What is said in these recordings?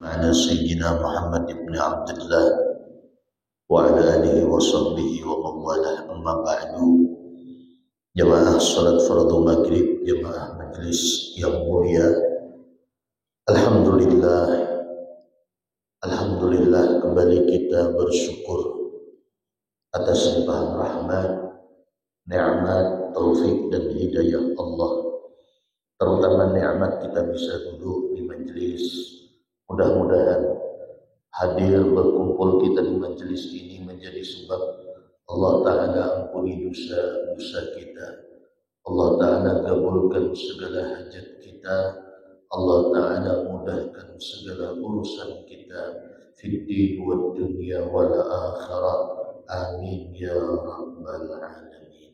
على سيدنا محمد بن عبد الله وعلى آله وصحبه ومن والاه. أما بعد, jamaah salat fardu maghrib, jamaah majelis yang mulia, Alhamdulillah kembali kita bersyukur atas limpahan rahmat, nikmat, taufik dan hidayah Allah. Terutama nikmat kita bisa duduk di majelis. Mudah-mudahan hadir berkumpul kita di majelis ini menjadi sebab Allah Ta'ala ampuni dosa-dosa kita. Allah Ta'ala kabulkan segala hajat kita. Allah Ta'ala mudahkan segala urusan kita fid din wad dunya wal akhirah. Amin ya rabbal alamin.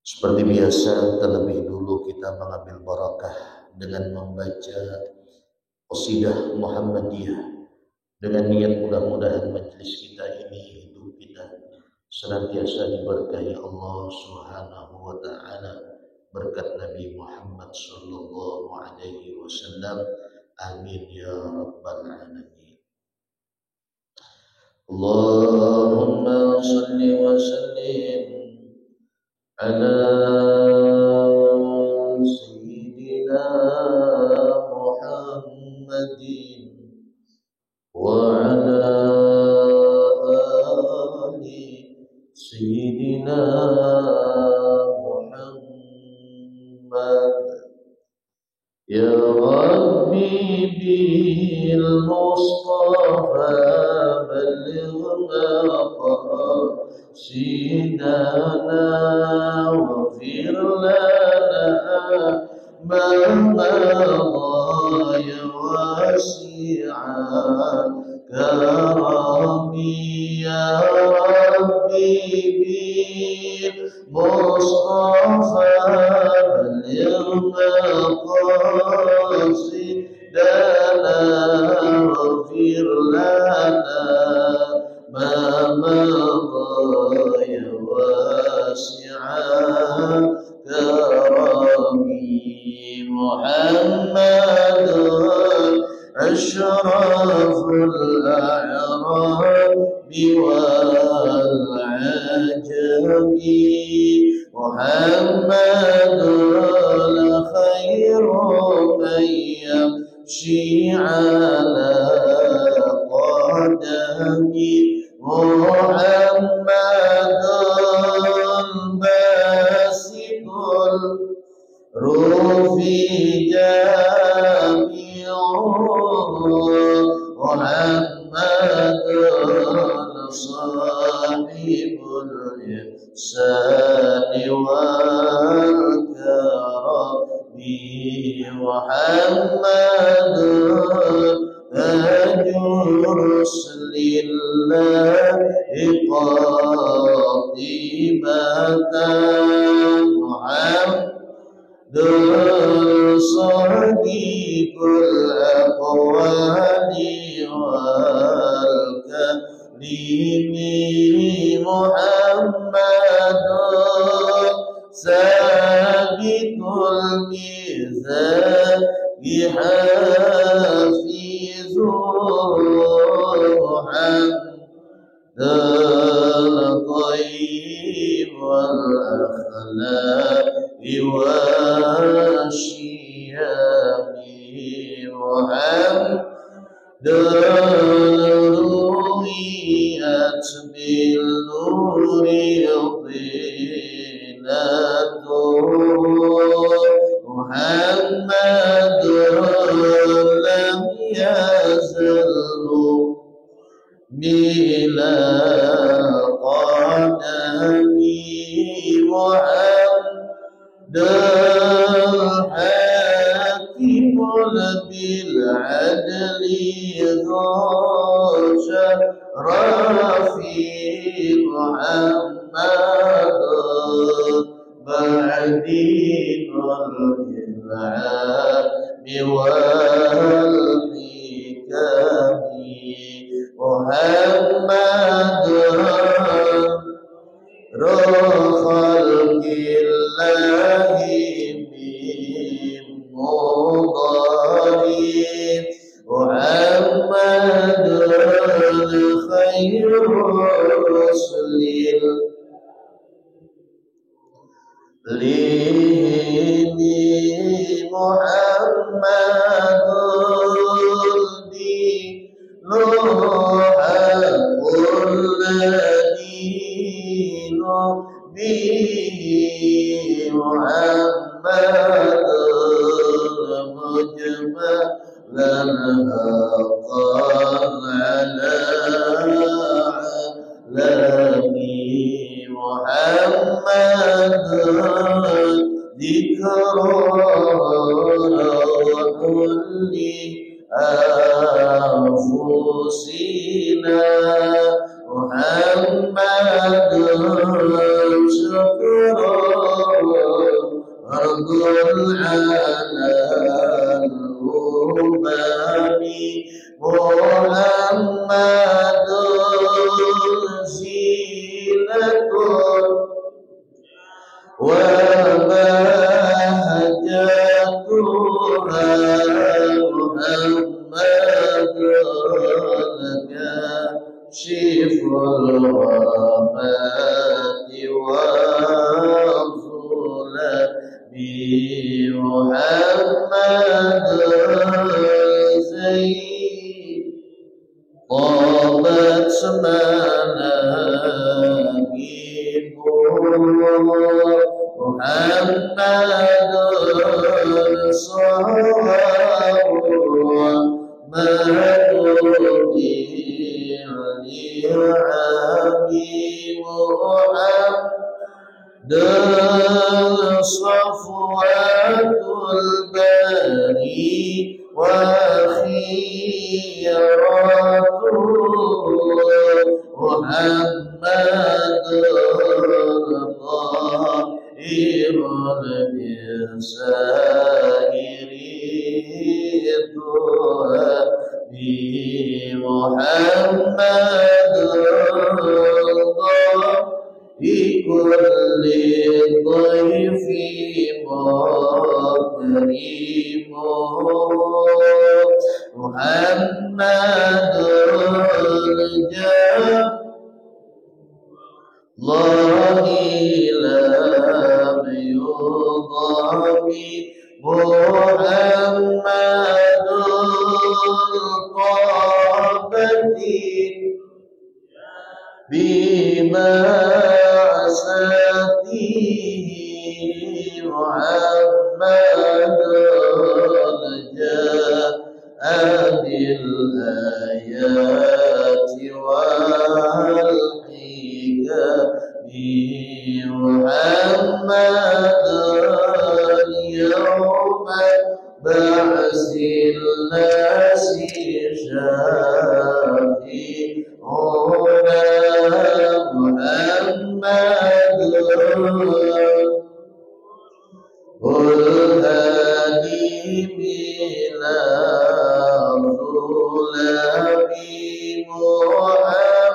Seperti biasa, terlebih dulu kita mengambil barakah dengan membaca qasidah Muhammadiyah, dengan niat mudah-mudahan majelis kita ini, hidup kita senantiasa diberkahi Allah Subhanahu wa Ta'ala, berkat Nabi Muhammad sallallahu alaihi wasallam. Amin ya rabbal alamin. Allahumma salli wa sallim ala sayyidina Muhammadin wa ala ali sayyidina Muhammad. Ya Rabbi bil Mustafa balligh maqasidana waghfir lana ma madha ya wasi'an karami. Ya Rabbi bil Mustafa balligh maqasidana waghfir lana ma madha ya wasi'an karami. Muhammad ashraful a'rabi wal ajami. Muhammad khairu man yamshi ala qadami. Muhammad basitul rufi jami'un. Muhammad sahibul ihsani wal karami. Muhammad tajur lillahi qatibatan. Muhammad sadiqul aqwali wal kalimi. Muhammad sabiqul mizan hafizun. Muhammad al-tayyib wal akhlaqi wasyiyami. Muhammad ru'iyat bil nuri tinatun. Muhammad lam yazal bila qadami. Muhammad hakimul bil adli rafi. Muhammad ba'dinul ilmi wal hikami. Muhammad khalqillahi min mudari. lini Muhammadul dinu hakul dinu bihi Muhammadul mujmalan haqan ala alami Muhammad dhikrul li anfusina Muhammad syukrul ardul alal umami Muhammadun zinatun wa bahjatuha Muhammadun kashiful ghamati wa zulami Muhammadun zayd طابت مناكبه محمد صار مهدود لعبي محمد صفوة البري وخيرته محمد طاهر من سائر محمد بكل ضيف مكرم محمد جاء الله لم يضم محمد طابتي بما عساته محمد جاء بالآيات والحكم محمد يوم بعث الناس شافعون محمد والهادي بلا ظلم محمد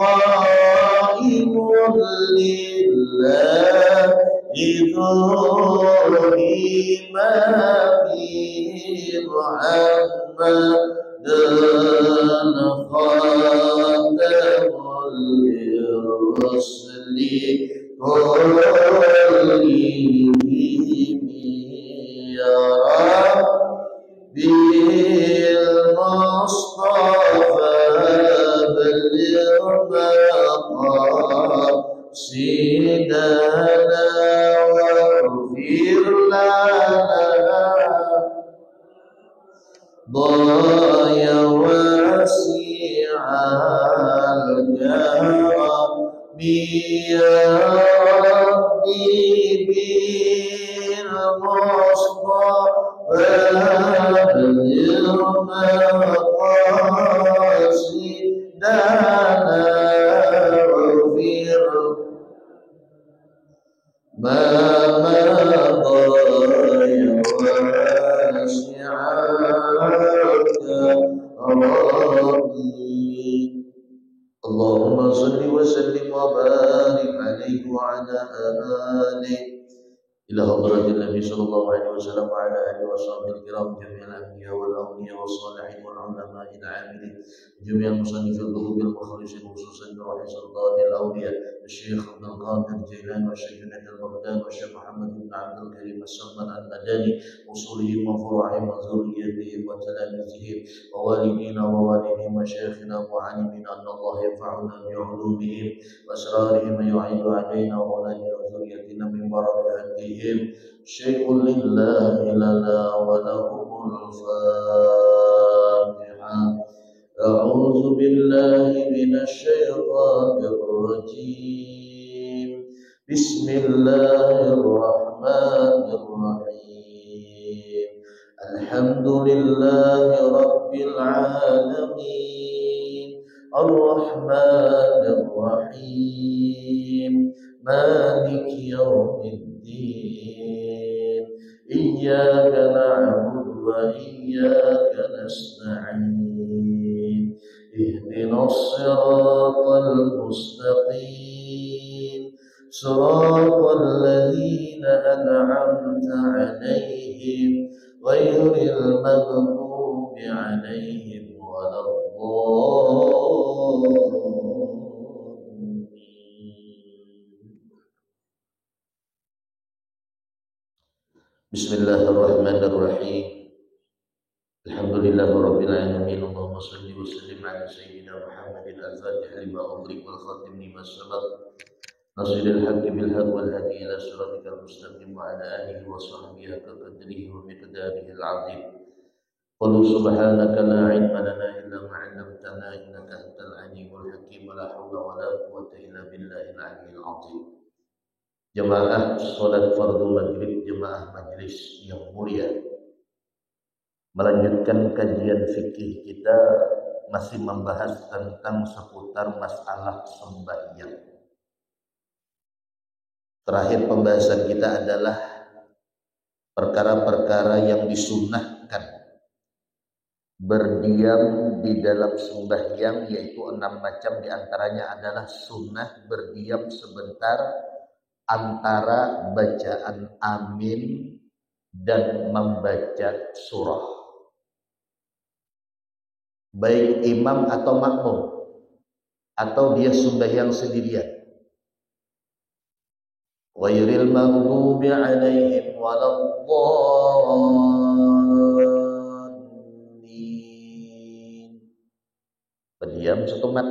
قائم لله إبراهيم محمد خاتم للرسل كلهم يا ربي المصطفى بلغ مقاصدنا واغفر لنا ضايا واسع الكرم يا ربي بالمصطفى بلغ مقاصدنا واغفر ما مضى يا واسع ربي اللهم صل وسلم وبارك عليه وعلى آله إلى حضرة النبي صلى الله عليه وسلم وعلى آله وصحبه الكرام جميع الأنبياء والأولياء والصالحين والعلماء العاملين جميع المصنفين القلوب المخلصين خصوصا روح سلطان الأولياء الشيخ عبد القادر الجيلاني والشيخ نجم البغداد والشيخ محمد بن عبد الكريم السلمان المدني وصولهم وفروعهم وذريتهم وتلاميذهم ووالدينا ووالدي مشايخنا ومعلمين أن الله ينفعنا بعلومهم وأسرارهم ويعيد علينا وأولادنا وذريتنا من بركاتهم شيء لله لنا ولهم الفاتحة. أعوذ بالله من الشيطان الرجيم بسم الله الرحمن الرحيم الحمد لله رب العالمين الرحمن الرحيم مالك يوم الدين إياك نعبد وإياك نستعين اهدنا الصراط المستقيم صراط الذين أنعمت عليهم غير المغضوب عليهم ولا الضالين. Bismillahirrahmanirrahim. Alhamdulillahirabbil alamin. Allahumma shalli wa sallim ala sayyidina Muhammadin al-fatih lima ughliq wal khatim lima sabaq. Nasiril haqqi bil haqq wal hadi ila siratikal mustaqim wa ala alihi wa sahbihi haqqa qadrihi wa miqdarihi al-'azim. Qul subhanaka la 'ilma lana illa ma 'allamtana innaka antal 'alimul hakim wa la haula wa la quwwata illa billahil 'aliyyil 'azim. Jemaah sholat fardu maghrib jemaah majelis yang mulia, melanjutkan kajian fikih kita masih membahas tentang seputar masalah sembahyang. Terakhir pembahasan kita adalah perkara-perkara yang disunnahkan berdiam di dalam sembahyang, yaitu 6 macam. Diantaranya adalah sunnah berdiam sebentar antara bacaan amin dan membaca surah, baik imam atau makmum atau dia sembahyang sendirian. Ghairil maghdubi 'alaihim waladdallin. Berdiam setemat.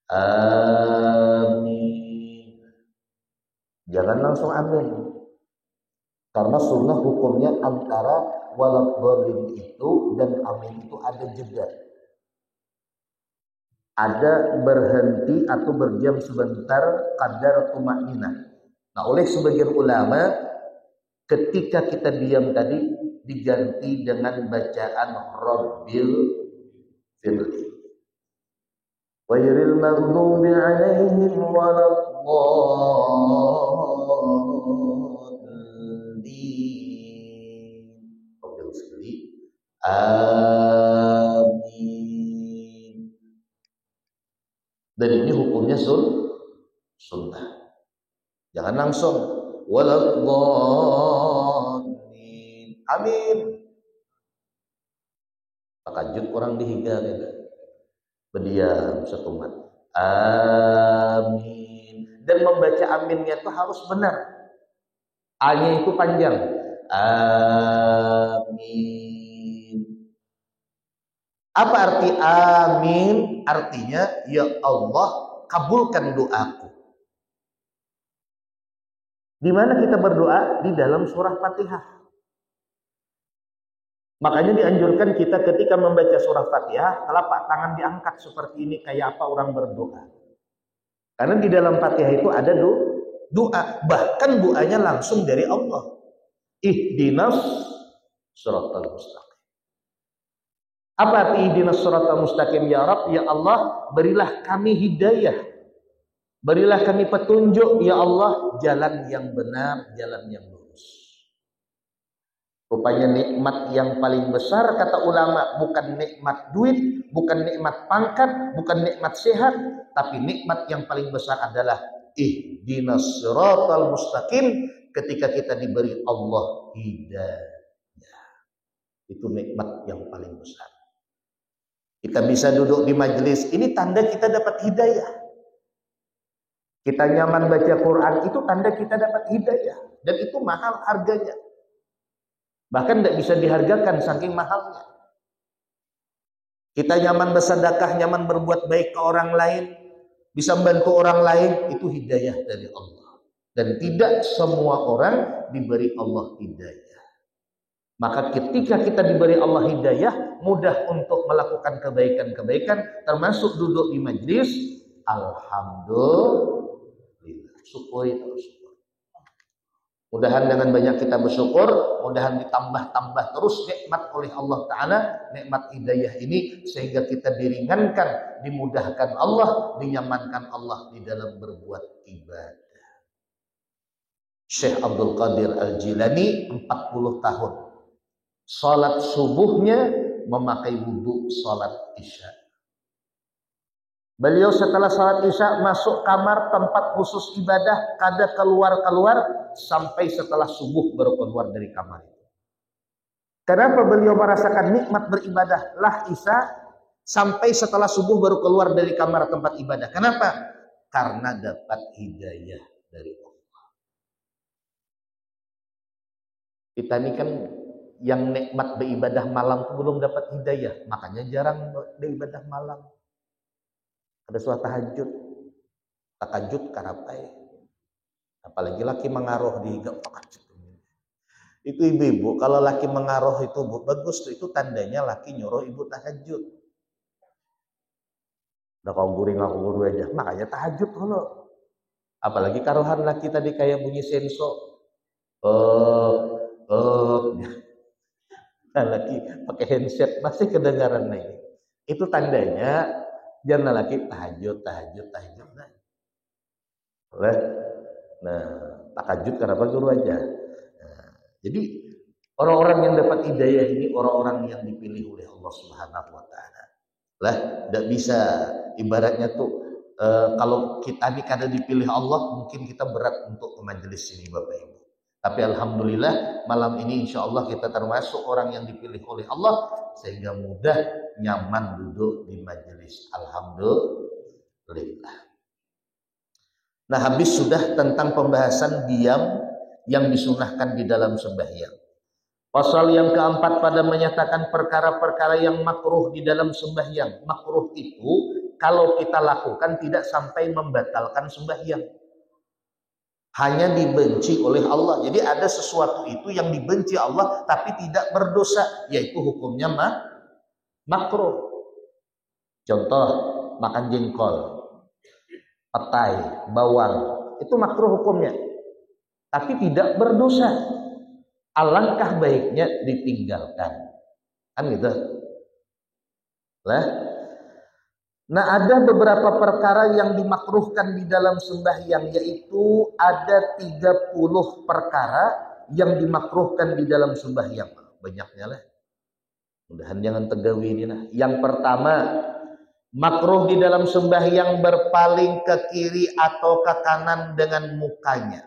Amin. Jangan langsung amin, karena sunnah hukumnya antara waladdallin itu dan amin itu ada jeda, ada berhenti atau berdiam sebentar qadar tumakninah. Nah, oleh sebagian ulama ketika kita diam tadi diganti dengan bacaan Rabbil firli ghairil maghdubi 'alaihim waladdallin. Rabbil firli. Amin. Dan ini hukumnya sunnah. Jangan langsung waladdallin. Amin. Takajud orang dihiga gitu. Berdiam setumat. Amin. Dan membaca aminnya itu harus benar. A-nya itu panjang. Amin. Apa arti amin? Artinya, ya Allah, kabulkan doaku. Di mana kita berdoa? Di dalam surah Fatihah. Makanya dianjurkan kita ketika membaca surah Fatihah, telapak tangan diangkat seperti ini, kayak apa orang berdoa. Karena di dalam Fatihah itu ada doa, bahkan doanya langsung dari Allah. Ihdinas siratal mustaqim. Apa arti ihdinas siratal mustaqim? Ya Rabb, ya Allah, berilah kami hidayah. Berilah kami petunjuk, ya Allah, jalan yang benar, jalan yang lurus. Rupanya nikmat yang paling besar, kata ulama, bukan nikmat duit, bukan nikmat pangkat, bukan nikmat sehat, tapi nikmat yang paling besar adalah ihdinas siratal mustaqim. ketika kita diberi Allah hidayah. Itu nikmat yang paling besar. Kita bisa duduk di majelis, ini tanda kita dapat hidayah. Kita nyaman baca Quran, itu tanda kita dapat hidayah. Dan itu mahal harganya. Bahkan tidak bisa dihargakan saking mahalnya. Kita nyaman bersedekah, nyaman berbuat baik ke orang lain, bisa membantu orang lain, itu hidayah dari Allah. Dan tidak semua orang diberi Allah hidayah. Maka ketika kita diberi Allah hidayah, mudah untuk melakukan kebaikan-kebaikan, termasuk duduk di majlis. Alhamdulillah, syukuri terus. Mudahan dengan banyak kita bersyukur, mudahan ditambah-tambah terus nikmat oleh Allah Ta'ala, nikmat hidayah ini, sehingga kita diringankan, dimudahkan Allah, dinyamankan Allah di dalam berbuat ibadah. Syekh Abdul Qadir Al-Jilani 40 tahun. Salat subuhnya memakai wudhu salat isya. Beliau setelah salat isya masuk kamar tempat khusus ibadah, kada keluar-keluar sampai setelah subuh baru keluar dari kamar itu. Kenapa beliau merasakan nikmat beribadah lah isya sampai setelah subuh baru keluar dari kamar tempat ibadah? Kenapa? Karena dapat hidayah dari Allah. Kita ini kan yang nikmat beribadah malam itu belum dapat hidayah, makanya jarang beribadah malam. Ada suatu tahajud karapai, apalagi laki mengaruh di tahajud. Itu ibu-ibu kalau laki mengaruh itu bagus tuh, itu tandanya laki nyuruh ibu tahajud. Udah kau guring aku guru aja, makanya tahajud dulu. Apalagi karuhan laki tadi kayak bunyi senso, laki pakai handset masih kedengaran nih. Itu tandanya jangan laki tahajud. Nah, tahajud kenapa guru aja. Nah, jadi orang-orang yang dapat hidayah ini orang-orang yang dipilih oleh Allah Subhanahu wa Ta'ala. Lah, tidak bisa ibaratnya tuh kalau kita ini kada dipilih Allah, mungkin kita berat untuk ke majelis ini Bapak Ibu. Tapi alhamdulillah malam ini insya Allah kita termasuk orang yang dipilih oleh Allah sehingga mudah nyaman duduk di majelis. Alhamdulillah. Nah, habis sudah tentang pembahasan diam yang disunahkan di dalam sembahyang. Pasal yang keempat pada menyatakan perkara-perkara yang makruh di dalam sembahyang. Makruh itu kalau kita lakukan tidak sampai membatalkan sembahyang. Hanya dibenci oleh Allah. Jadi ada sesuatu itu yang dibenci Allah tapi tidak berdosa, yaitu hukumnya makruh. Contoh, makan jengkol, petai, bawang, itu makruh hukumnya. Tapi tidak berdosa. Alangkah baiknya ditinggalkan. Kan gitu. Nah, ada beberapa perkara yang dimakruhkan di dalam sembahyang, yaitu ada 30 perkara yang dimakruhkan di dalam sembahyang. Banyaknya lah. Mudahan jangan tegawi ini lah. Yang pertama, makruh di dalam sembahyang berpaling ke kiri atau ke kanan dengan mukanya.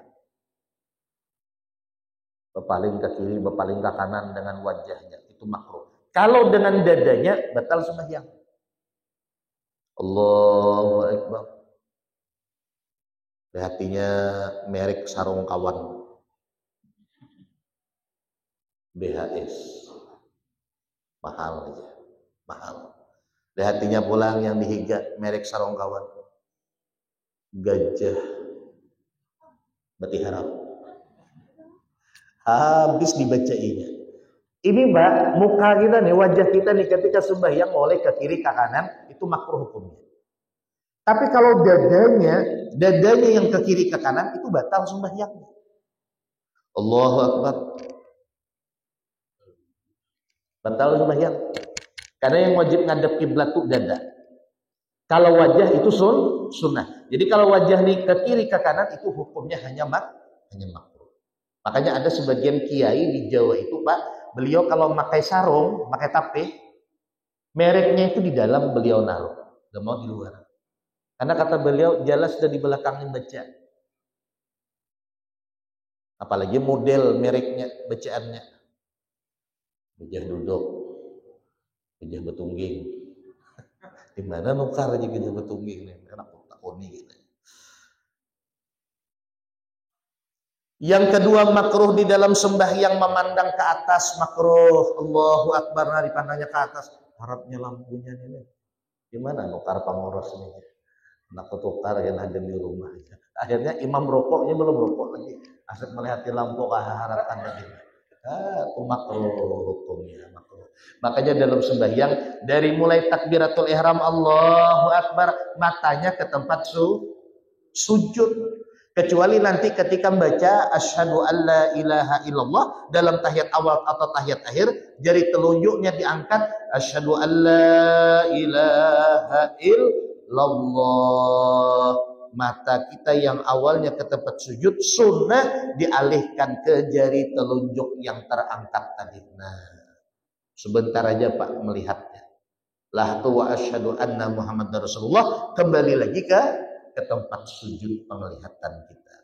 Berpaling ke kiri, berpaling ke kanan dengan wajahnya. Itu makruh. Kalau dengan dadanya, batal sembahyang. Allahu Akbar. Hatinya merek sarung kawan BHS, mahal aja, mahal. Hatinya pulang yang dihiga merek sarung kawan Gajah Bati Haram. Habis dibacainya. Ini Mbak, muka kita nih, wajah kita nih ketika sembahyang oleh ke kiri ke kanan, itu makruh hukumnya. Tapi kalau dadanya yang ke kiri ke kanan, itu batal sembahyangnya. Allahu Akbar. Batal sembahyang. Karena yang wajib ngadep kiblat itu dada. Kalau wajah itu sunnah. Jadi kalau wajah nih ke kiri ke kanan, itu hukumnya hanya makruh. Makanya ada sebagian kiai di Jawa itu Pak, beliau kalau pakai sarung, pakai tape, mereknya itu di dalam beliau naruh, gak mau di luar. Karena kata beliau, jelas sudah di belakangnya baca. Apalagi model mereknya, bacaannya. Bejah duduk, bejah betungging. Di mana nukar aja bejah betungging nih, enak takoni gitu. Yang kedua makruh di dalam sembahyang memandang ke atas, makruh. Allahu Akbar, nah dipandangnya ke atas. Harapnya lampunya nih. Gimana nukar pangoros nih? Nak tukar yang ada di rumah aja. Akhirnya imam rokoknya belum rokok lagi. Asal melihat lampu harapan lagi. Itu makruh hukumnya, makruh. Makanya dalam sembahyang dari mulai takbiratul ihram Allahu Akbar, matanya ke tempat sujud. Kecuali nanti ketika membaca asyhadu alla ilaha illallah dalam tahiyat awal atau tahiyat akhir, jari telunjuknya diangkat asyhadu alla ilaha illallah. Mata kita yang awalnya ke tempat sujud sunnah dialihkan ke jari telunjuk yang terangkat tadi. Nah, sebentar aja Pak melihatnya. La wa asyhadu anna Muhammadar Rasulullah, kembali lagi ke tempat sujud penglihatan kita.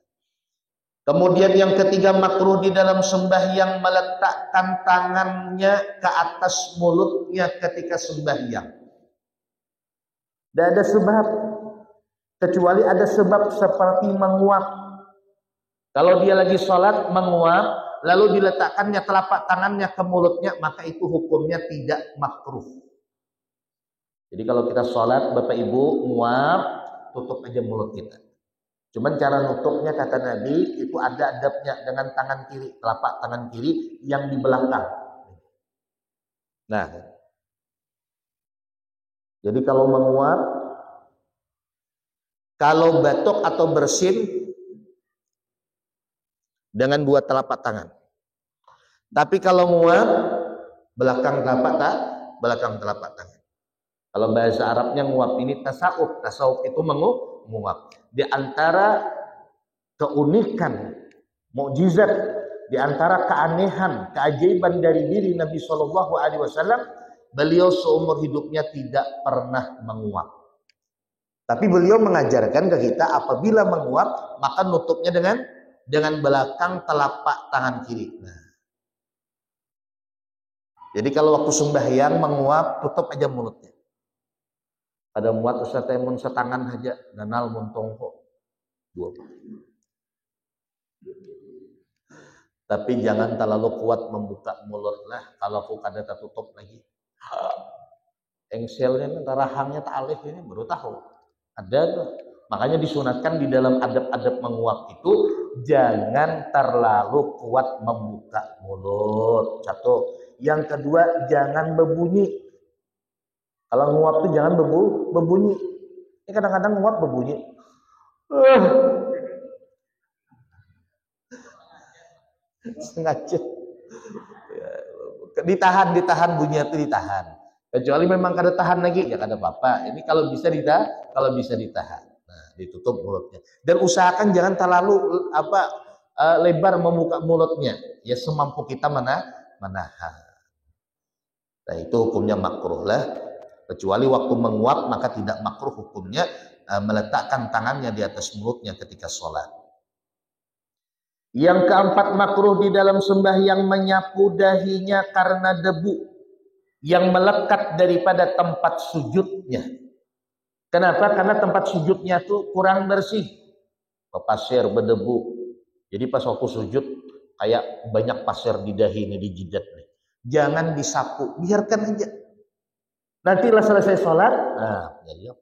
Kemudian yang ketiga makruh di dalam sembahyang meletakkan tangannya ke atas mulutnya ketika sembahyang. Tidak ada sebab, kecuali ada sebab seperti menguap. Kalau dia lagi sholat menguap, lalu diletakkannya telapak tangannya ke mulutnya, maka itu hukumnya tidak makruh. Jadi kalau kita sholat, Bapak Ibu nguap, tutup aja mulut kita. Cuman cara nutupnya kata Nabi itu ada adabnya dengan tangan kiri, telapak tangan kiri yang di belakang. Nah, jadi kalau menguap, kalau batuk atau bersin dengan dua telapak tangan. Tapi kalau nguap, belakang telapak tangan. Kalau bahasa Arabnya nguap ini tasawuf. Tasawuf itu menguap. Di antara keunikan, mukjizat, di antara keanehan, keajaiban dari diri Nabi Shallallahu Alaihi Wasallam, beliau seumur hidupnya tidak pernah menguap. Tapi beliau mengajarkan ke kita apabila menguap, maka nutupnya dengan belakang telapak tangan kiri. Nah, jadi kalau waktu sembahyang menguap, tutup aja mulutnya. Ada muat Ustaz mun setangan aja danal muntong kok. Dua. Tapi jangan terlalu kuat membuka mulut lah kalau aku kada tertutup lagi. Engselnya rahangnya talih ini baru tahu. Ada tuh. Makanya disunatkan di dalam adab-adab menguap itu jangan terlalu kuat membuka mulut. Satu. Yang kedua jangan berbunyi. Kalau nguap itu jangan berbunyi. Ini kadang-kadang nguap berbunyi. Sengaja. Ditahan bunyinya itu ditahan. Kecuali memang kada tahan lagi ya kada apa-apa. Ini kalau bisa ditahan. Nah, ditutup mulutnya. Dan usahakan jangan terlalu lebar membuka mulutnya. Ya semampu kita menahan. Nah, itu hukumnya makruh lah. Kecuali waktu menguap maka tidak makruh hukumnya meletakkan tangannya di atas mulutnya ketika sholat. Yang keempat makruh di dalam sembahyang menyapu dahinya karena debu yang melekat daripada tempat sujudnya. Kenapa? Karena tempat sujudnya tuh kurang bersih. Pasir berdebu. Jadi pas waktu sujud kayak banyak pasir di dahi ini, di jidat nih. Jangan disapu, biarkan aja. Nanti lah selesai sholat, nah, ya.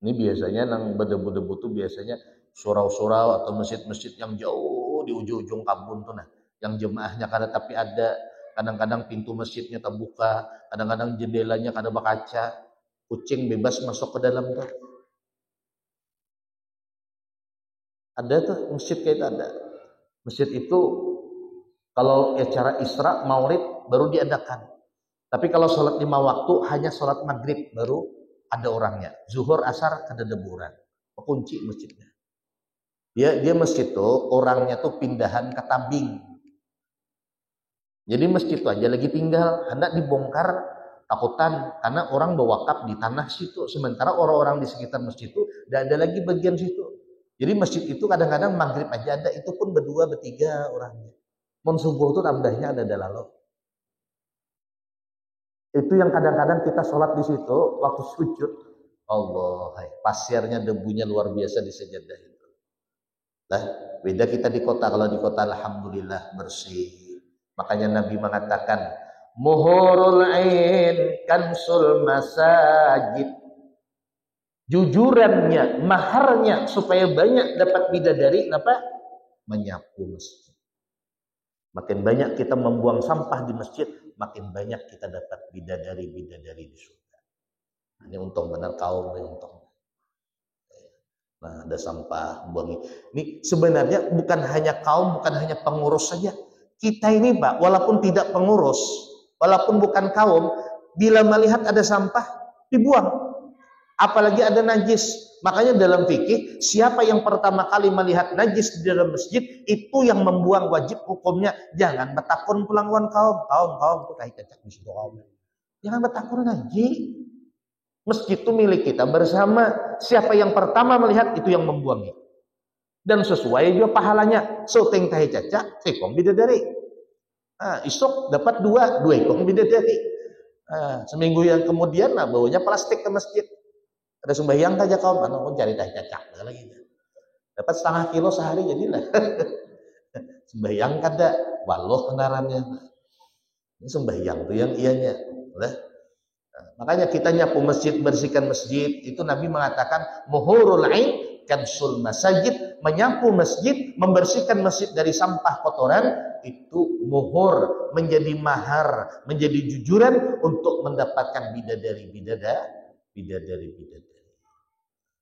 Ini biasanya yang berdebu-debu tuh biasanya surau-surau atau masjid-masjid yang jauh di ujung-ujung kampung tuh, nah, yang jemaahnya kada tapi ada, kadang-kadang pintu masjidnya terbuka, kadang-kadang jendelanya kada berkaca, kucing bebas masuk ke dalam tuh. Ada tuh masjid kayak itu ada. Masjid itu kalau acara Isra Maulid baru diadakan. Tapi kalau sholat 5 waktu hanya sholat maghrib baru ada orangnya. Zuhur, asar kada deburan. Kunci masjidnya. Dia masjid tuh orangnya tuh pindahan ke Tabing. Jadi masjid itu aja lagi tinggal, hendak dibongkar takutan karena orang berwakaf di tanah situ. Sementara orang-orang di sekitar masjid itu tidak ada lagi bagian situ. Jadi masjid itu kadang-kadang maghrib aja ada, itu pun berdua bertiga orangnya. Mun subuh itu tambahnya ada dalalo. Itu yang kadang-kadang kita sholat di situ waktu sujud, Allah, pasirnya debunya luar biasa di sajadah itu. Lah, beda kita di kota. Kalau di kota alhamdulillah bersih. Makanya Nabi mengatakan, muhurul ain kansul masajid. Jujurannya, maharnya supaya banyak dapat bidadari, apa? Menyapu masjid. Makin banyak kita membuang sampah di masjid, makin banyak kita dapat bidadari-bidadari di surga. Ini untung benar kaum, ini untung. Nah, ada sampah, buang. Ini sebenarnya bukan hanya kaum, bukan hanya pengurus saja. Kita ini, Pak, walaupun tidak pengurus, walaupun bukan kaum, bila melihat ada sampah, dibuang. Apalagi ada najis. Makanya dalam fikih, siapa yang pertama kali melihat najis di dalam masjid, itu yang membuang, wajib hukumnya. Jangan betakun pulang-pulang kaum itu kayak cacak di situ kaum. Jangan betakun lagi. Masjid itu milik kita bersama. Siapa yang pertama melihat, itu yang membuangnya. Dan sesuai juga pahalanya. Soteng tahi cacak, sekong bidadari. Nah, isok dapat dua ekong bidadari. Nah, seminggu yang kemudian, nah, baunya plastik ke masjid. Ada sembahyang saja kaum, pun cari tahi cacak lagi. Dapat setengah kilo sehari jadilah. Sembahyang kada, waloh kenarannya. Ini sembahyang tuh yang ianya. Nah, makanya kita nyapu masjid, bersihkan masjid, itu Nabi mengatakan muhurul ain kansul masajid, menyapu masjid, membersihkan masjid dari sampah kotoran, itu muhur, menjadi mahar, menjadi jujuran untuk mendapatkan bidadari.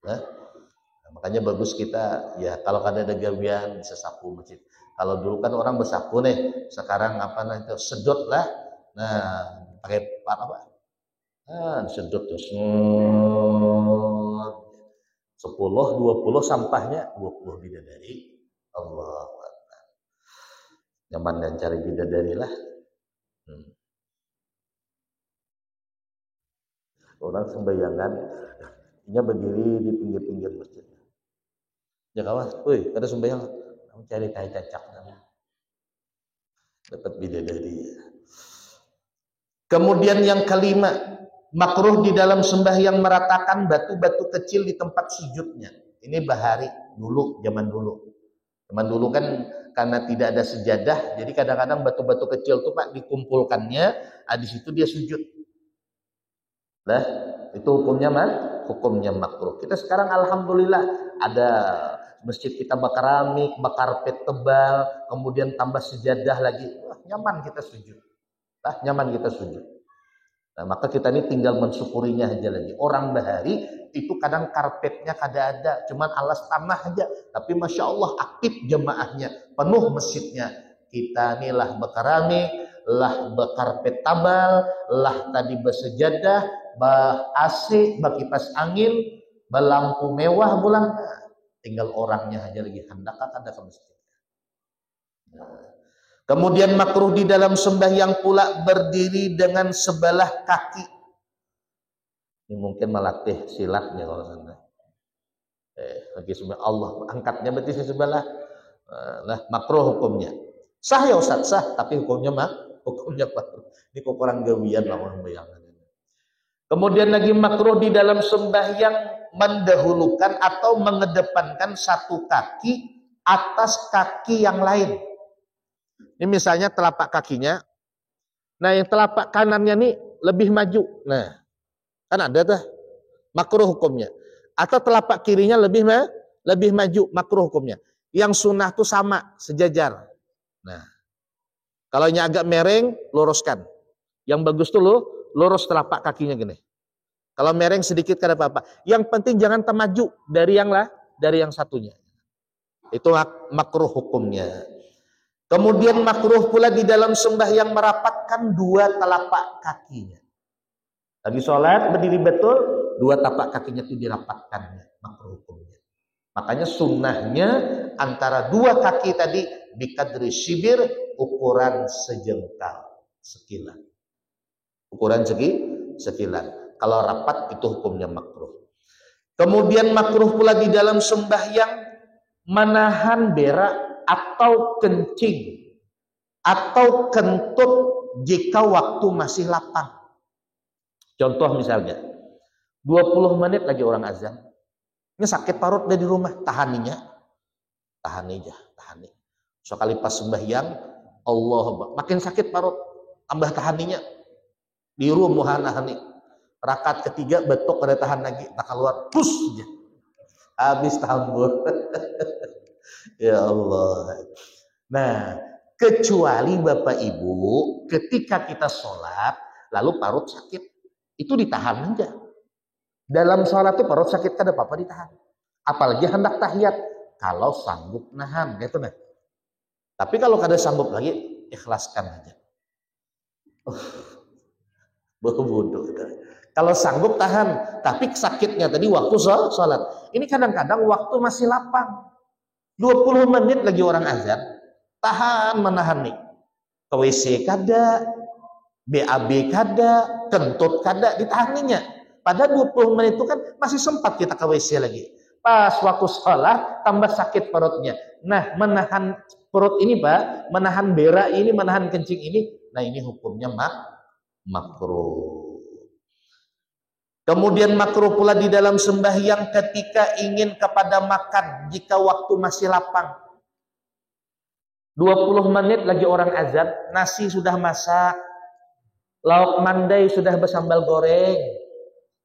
Nah, makanya bagus kita ya kalau ada gawian bisa sapu masjid. Kalau dulu kan orang bersapu nih, sekarang apa nanti sedot lah. Nah, pakai apa? Nah, sedot terus 10-20 sampahnya 20 bidadari. Allah Akbar. Nyaman dan cari bidadari lah. Orang sembayangan nya berdiri di pinggir-pinggir masjid. Ya kawan, woi, kada sembayang, kamu cari tahi cacak dapat bidadari. Kemudian yang kelima, makruh di dalam sembahyang meratakan batu-batu kecil di tempat sujudnya. Ini bahari dulu, zaman dulu. Zaman dulu kan karena tidak ada sejadah, jadi kadang-kadang batu-batu kecil tuh Pak dikumpulkannya, di situ dia sujud. Nah, itu hukumnya makruh. Kita sekarang alhamdulillah ada masjid kita bakar keramik, bakar karpet tebal, kemudian tambah sejadah lagi. Wah, nyaman kita sujud. Nah, maka kita ini tinggal mensyukurinya aja lagi. Orang bahari itu kadang karpetnya kada ada, cuman alas tanah aja. Tapi masya Allah aktif jemaahnya, penuh masjidnya. Kita inilah bakar keramik, lah berkarpet tabal, lah tadi bersejadah, AC, kipas angin, lampu mewah bulan. Tinggal orangnya aja lagi hendak ada ke masjid. Kemudian makruh di dalam sembahyang pula berdiri dengan sebelah kaki. Ini mungkin melatih silatnya kalau sana. Lagi sembahyang Allah angkatnya berarti sebelah. Nah, makruh hukumnya. Sah ya Ustaz, sah, tapi hukumnya makruh. Ini kok orang gawian lah orang bayangan. Kemudian lagi makruh di dalam sembahyang mendahulukan atau mengedepankan satu kaki atas kaki yang lain. Ini misalnya telapak kakinya. Nah, yang telapak kanannya nih lebih maju. Nah, kan ada tuh makruh hukumnya. Atau telapak kirinya lebih maju, makruh hukumnya. Yang sunnah tuh sama, sejajar. Nah, kalau ini agak mereng, luruskan. Yang bagus tuh lurus telapak kakinya gini. Kalau mereng sedikit kada apa-apa. Yang penting jangan termaju dari yang satunya. Itu makruh hukumnya. Kemudian makruh pula di dalam sembahyang merapatkan dua telapak kakinya. Lagi sholat berdiri betul, dua telapak kakinya itu dirapatkannya, makruh hukumnya. Makanya sunnahnya antara dua kaki tadi bikadri shibir, ukuran sejengkal, sekilan. Ukuran sekilan. Kalau rapat itu hukumnya makruh. Kemudian makruh pula di dalam sembahyang menahan berak atau kencing atau kentut jika waktu masih lapang. Contoh misalnya, 20 menit lagi orang azan. Ini sakit parut dari rumah, tahaninya. Tahan aja. Sekali pas sembahyang, Allah makin sakit parut, tambah tahaninya. Di rumah nahani. Rakaat ketiga betok pada tahan lagi, tak keluar, pus aja. Habis tambur. Ya Allah. Nah, kecuali Bapak Ibu, ketika kita sholat, lalu parut sakit, itu ditahan aja. Dalam sholat itu parut sakit, kan apa-apa ditahan. Apalagi hendak tahiyat, kalau sanggup nahan, gitu nah. Tapi kalau kada sanggup lagi, ikhlaskan aja. Bodoh. Kalau sanggup tahan, tapi sakitnya tadi waktu sholat. Ini kadang-kadang waktu masih lapang. 20 menit lagi orang azan, tahan menahan nih. Ke WC kada, BAB kada, kentut kada, ditahaninya. Pada 20 menit itu kan masih sempat kita ke WC lagi. Pas waktu sholat, tambah sakit perutnya. Nah, menahan perut ini Pak, menahan berak ini, menahan kencing ini, nah ini hukumnya makruh. Kemudian makruh pula di dalam sembahyang ketika ingin kepada makan jika waktu masih lapang. 20 menit lagi orang azan, nasi sudah masak, lauk mandai sudah bersambal goreng.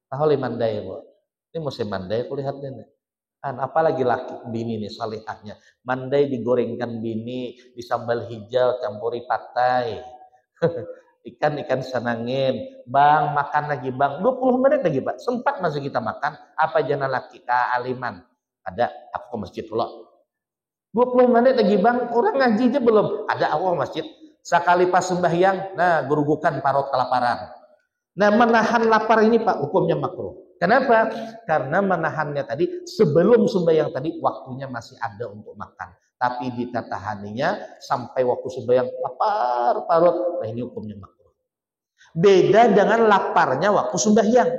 Tahu mandai, Bu? Ini musim mandai aku lihat nih. Apalagi laki bini nih salihahnya. Mandai digorengkan bini, disambal hijau, campuri patai. Ikan senangin, bang makan lagi bang, 20 menit lagi Pak, sempat masih kita makan, apa jana laki aliman, ada aku ke masjid dulu, 20 menit lagi bang, orang ngaji aja belum, ada aku ke masjid, sekali pas sembahyang, nah gerugukan parut kelaparan. Nah menahan lapar ini Pak, hukumnya makruh. Kenapa? Karena menahannya tadi, sebelum sembahyang tadi, waktunya masih ada untuk makan. Tapi ditatahaninya sampai waktu sembahyang lapar parut, nah ini hukumnya makruh. Beda dengan laparnya waktu sembahyang.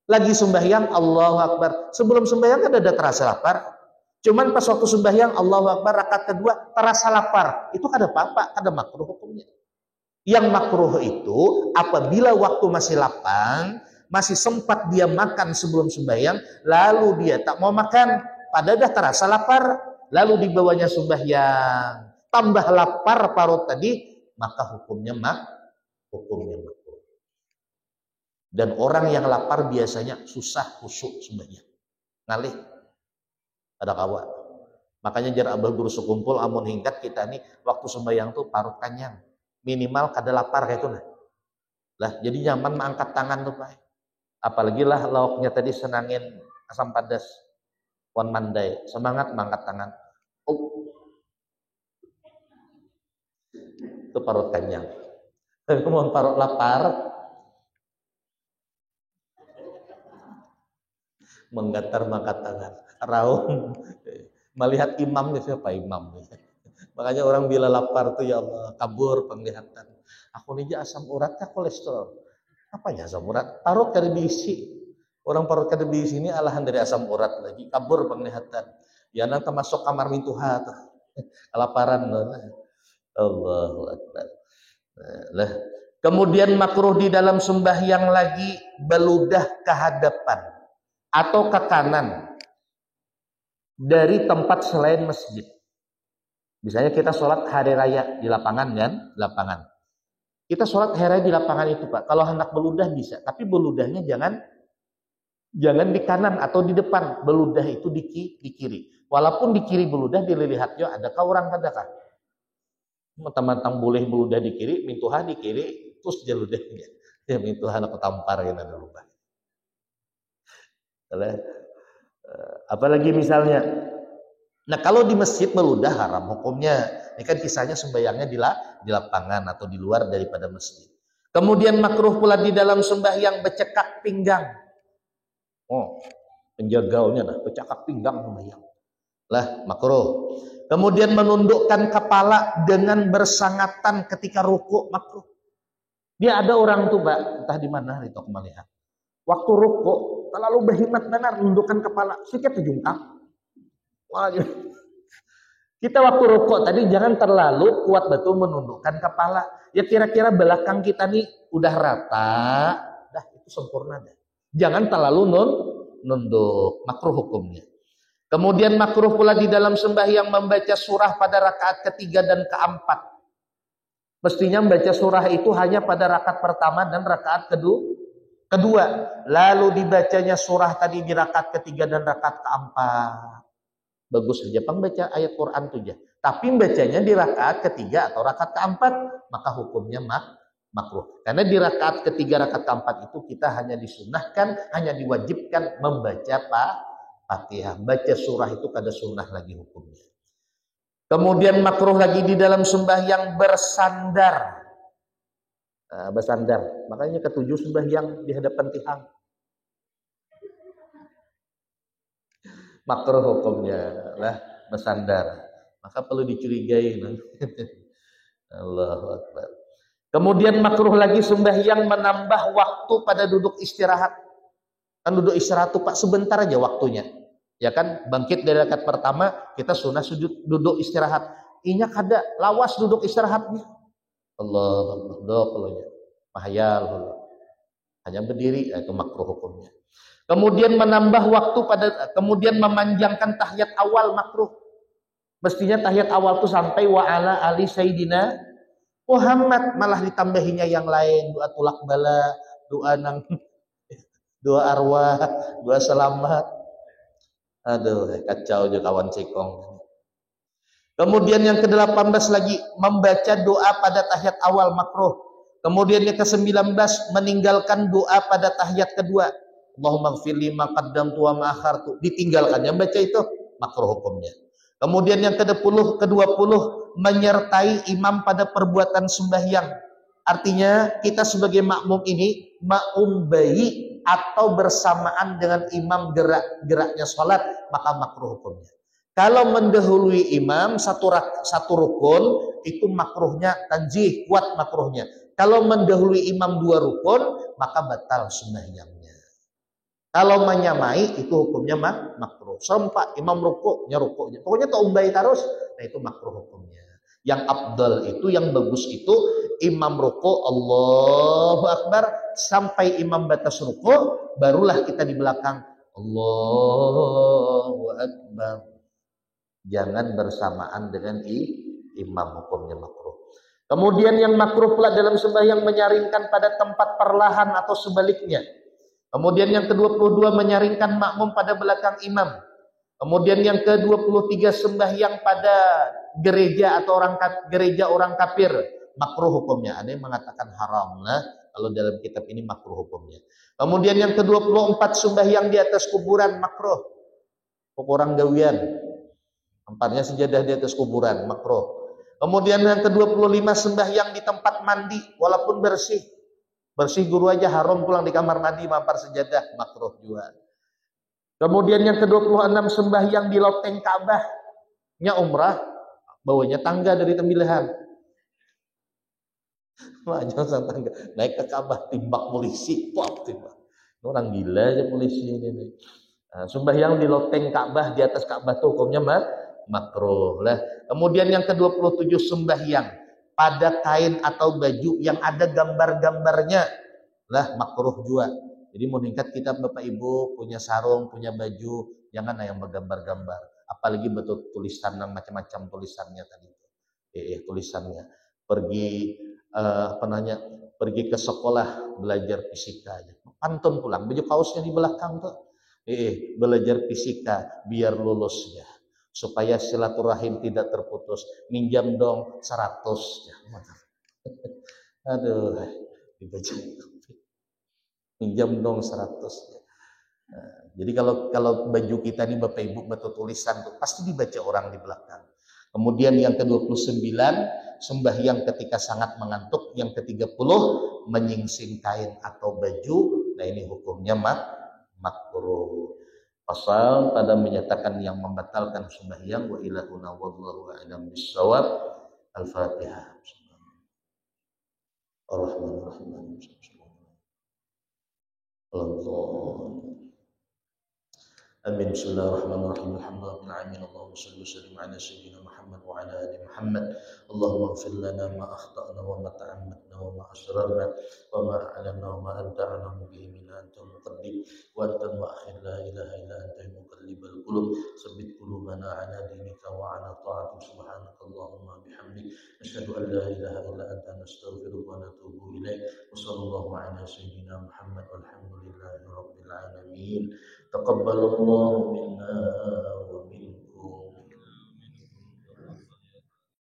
Lagi sembahyang Allahu Akbar. Sebelum sembahyang kan ada terasa lapar. Cuman pas waktu sembahyang Allahu Akbar rakaat kedua terasa lapar. Itu kada apa-apa, kada makruh hukumnya. Yang makruh itu apabila waktu masih lapang, masih sempat dia makan sebelum sembahyang, lalu dia tak mau makan, padahal dah terasa lapar. Lalu dibawanya sembahyang, tambah lapar parut tadi, maka hukumnya makruh. Dan orang yang lapar biasanya susah khusyuk sembahyang, ngalih ada kawan. Makanya jar abah guru sekumpul amun hingkat kita nih waktu sembahyang tuh parut kanyang, minimal kada lapar kayak itu nah. Lah jadi nyaman mengangkat tangan tuh Pak. Apalagi lah lauknya tadi senangin asam pedas. Wan mandai, semangat mengangkat tangan. Oh. Itu parut kenyang. Kemudian parut lapar, menggatar mengangkat tangan. Raung. Melihat imam nih, siapa imam nih. Makanya orang bila lapar tuh ya Allah, kabur penglihatan. Aku nih asam urat kah kolesterol? Apanya asam urat? Parut kada diisi. Orang parut kada diisi ini alahan dari asam urat lagi, kabur penglihatan. Ya nanti masuk kamar mintuha tuh. Kelaparan loh. Allahu Akbar. Nah, kemudian makruh di dalam sembahyang lagi beludah ke hadapan atau ke kanan dari tempat selain masjid. Misalnya kita sholat hari raya di lapangan kan, lapangan. Kita sholat hari raya di lapangan itu Pak. Kalau hendak beludah bisa, tapi beludahnya jangan di kanan atau di depan. Beludah itu di kiri. Walaupun di kiri beludah dilihatnya adakah orang kadakah? Mentang-mentang boleh beludah di kiri, mintuha di kiri, terus jeludahnya. Ya mintuha nak tampar gitu dulu Pak. Apalagi misalnya, nah kalau di masjid meludah haram hukumnya. Ini kan kisahnya sembahyangnya di lapangan atau di luar daripada masjid. Kemudian makruh pula di dalam sembahyang bercekak pinggang. Oh, penjagaunya nah, bercekak pinggang sembahyang. Lah makruh. Kemudian menundukkan kepala dengan bersangatan ketika rukuk makruh. Dia ada orang tuh Pak, entah di mana itu aku melihat. Waktu rukuk terlalu berhimmat benar menundukkan kepala, sikit terjungkang. Wah, kita waktu rukuk tadi jangan terlalu kuat betul menundukkan kepala. Ya kira-kira belakang kita nih udah rata, dah itu sempurna dah. Jangan terlalu nunduk, makruh hukumnya. Kemudian makruh pula di dalam sembahyang membaca surah pada rakaat ketiga dan keempat. Mestinya membaca surah itu hanya pada rakaat pertama dan rakaat kedua. Lalu dibacanya surah tadi di rakaat ketiga dan rakaat keempat. Bagus saja pembaca ayat Quran itu aja. Tapi bacanya di rakaat ketiga atau rakaat keempat, maka hukumnya makruh. Karena di rakaat ketiga, rakaat keempat itu kita hanya disunahkan, hanya diwajibkan membaca Fatihah. Baca surah itu kada sunnah lagi hukumnya. Kemudian makruh lagi di dalam sembahyang bersandar. Bersandar. Makanya ketujuh sembahyang di hadapan Tuhan. Makruh hukumnya lah bersandar. Maka perlu dicurigai. Allahu Akbar. Kemudian makruh lagi sembahyang menambah waktu pada duduk istirahat. Kan duduk istirahat tuh Pak sebentar aja waktunya. Ya kan bangkit dari rakaat pertama kita sunah sujud duduk istirahat. Inyak ada lawas duduk istirahatnya. Allah doa mahayal hanya berdiri itu makruh hukumnya. Kemudian menambah waktu kemudian memanjangkan tahiyat awal makruh. Mestinya tahiyat awal itu sampai wa ala ali sayyidina Muhammad, malah ditambahinya yang lain, doa tulak bala, doa doa arwah, doa selamat. Aduh, kacau aja kawan cekong. Kemudian yang ke-18 lagi membaca doa pada tahiyat awal makruh. Kemudian yang ke-19 meninggalkan doa pada tahiyat kedua. Allahumma gfirli ma qaddamtu wa ma akhartu. Ditinggalkannya baca itu makruh hukumnya. Kemudian yang ke-20 menyertai imam pada perbuatan sembahyang. Artinya kita sebagai makmum ini makmum bayi atau bersamaan dengan imam gerak-geraknya sholat, maka makruh hukumnya. Kalau mendahului imam satu rukun itu makruhnya tanjih, kuat makruhnya. Kalau mendahului imam 2 rukun maka batal sembahyangnya. Kalau menyamai itu hukumnya makruh. Serempak imam rukuknya. Pokoknya taumbai terus, nah itu makruh hukumnya. Yang afdal itu, yang bagus itu imam rukuk Allahu Akbar sampai imam batas rukuk, barulah kita di belakang Allahu Akbar. Jangan bersamaan dengan imam, hukumnya makruh. Kemudian yang makruh pula dalam sembahyang menyaringkan pada tempat perlahan atau sebaliknya. Kemudian yang ke-22 menyaringkan makmum pada belakang imam. Kemudian yang ke-23 sembahyang pada gereja atau gereja orang kafir, makruh hukumnya. Ada yang mengatakan haram. Nah, kalau dalam kitab ini makruh hukumnya. Kemudian yang ke-24 sembahyang di atas kuburan, makruh. Orang gawian. Tempatnya sejadah di atas kuburan, makruh. Kemudian yang ke-25 sembahyang di tempat mandi walaupun bersih. Bersih guru aja haram pulang di kamar mandi mampar sejadah, makruh juga. Kemudian yang ke-26 sembahyang di loteng Ka'bah. Nya umrah, bawanya tangga dari tembilahan. Jangan tangga, naik ke Ka'bah timbak polisi, pop timbak. Orang gila aja polisi ini. Nah, sembahyang di loteng Ka'bah, di atas Ka'bah tuh hukumnya makruh lah. Kemudian yang ke-27 sembahyang pada kain atau baju yang ada gambar-gambarnya lah makruh juga. Jadi mau meningkat kita Bapak Ibu punya sarung, punya baju, jangan yang bergambar-gambar. Apalagi betul tulisan macam-macam tulisannya tadi. Tulisannya. Pergi ke sekolah belajar fisika aja. Pantun pulang, baju kaosnya di belakang tuh. Belajar fisika biar lulus ya. Supaya silaturahim tidak terputus, minjam dong 100 ya. Aduh, dibaca minjam dong 100 ya. Nah, jadi kalau baju kita ini Bapak Ibu betul tulisan tuh pasti dibaca orang di belakang. Kemudian yang ke-29 sembahyang ketika sangat mengantuk, yang ke-30 menyingsing kain atau baju. Nah ini hukumnya makruh. Pasal pada menyatakan yang membatalkan sembahyang wa ilahuna wallahu a'lam bissawab. Al-Fatihah. Ar-Rahmanir-Rahim. Amin. Bismillahirrahmanirrahim. Alhamdulillahirabbil alamin. Allahumma shalli wa sallim ala sayyidina Muhammad wa ala ali Muhammad. Allahumma ighfir lana ma akhtana wa ma ta'ammadna wa ma asrarna wa ma a'lanna wa ma anta a'lamu bihi minna anta al-muqaddim wa anta al-mu'akhir la ilaha illa anta muqallibal qulub tsabbit qulubana ala dinika wa ala ta'atik subhanaka Allahumma bihamdik asyhadu an la ilaha illa anta nastaghfiruka wa natubu ilaik wa sallallahu ala sayyidina Muhammad walhamdulillahi rabbil alamin. Taqabbalallahu minna